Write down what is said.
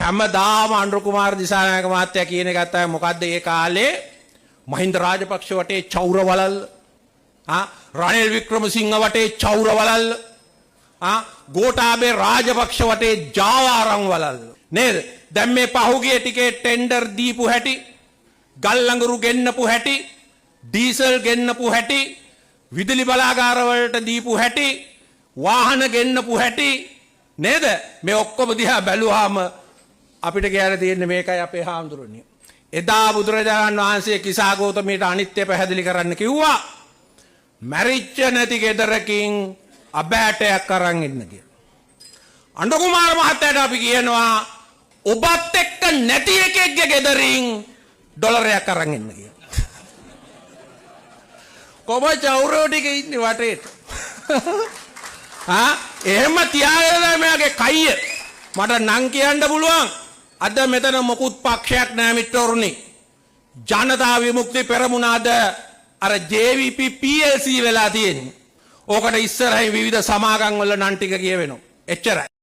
හැමදාම අනුර කුමාර දිසානායක මහත්තයා කියන එක තමයි මොකද්ද ඒ කාලේ මහින්ද රාජපක්ෂ වටේ චෞරවලල් රනිල් වික්‍රමසිංහ වටේ චෞරවලල් ගෝඨාභය රාජපක්ෂ වටේ ජාවාරම් වලල් නේද දැන් මේ පහුගිය ටිකේ ටෙන්ඩර් දීපු හැටි ගල් ලඟුරු ගෙන්නපු හැටි ඩීසල් ගෙන්නපු හැටි විදුලි බලාගාර වලට දීපු හැටි වාහන ගෙන්නපු හැටි නේද මේ ඔක්කොම දිහා බැලුවාම අපිට කියන්න තියෙන්නේ මේකයි අපේ හාමුදුරනේ. එදා බුදුරජාණන් වහන්සේ කිසා ගෞතමීට අනිත්‍ය පැහැදිලි කරන්න කිව්වා. මැරිච්ච නැති ගෙදරකින් අබෑටයක් අරන් ඉන්න කියලා. අනුර කුමාර මහත්තයාට අපි කියනවා ඔබත් එක්ක නැති එකෙක්ගේ ගෙදරින් ඩොලරයක් අරන් ඉන්න කියලා. කොම චෞරෝ ටික ඉන්නේ වටේට. එහෙම තියාගෙන මෙයාගේ කයිය මට නම් කියන්න පුළුවන්. අද මෙතන මොකුත් පක්ෂයක් නැහැ මිත්‍රවරුනි. ජනතා විමුක්ති පෙරමුණද අර JVP PLC වෙලා තියෙන්නේ. ඕකට ඉස්සරහින් විවිධ සමාගම් වල නම් ටික කියවෙනවා. එච්චරයි.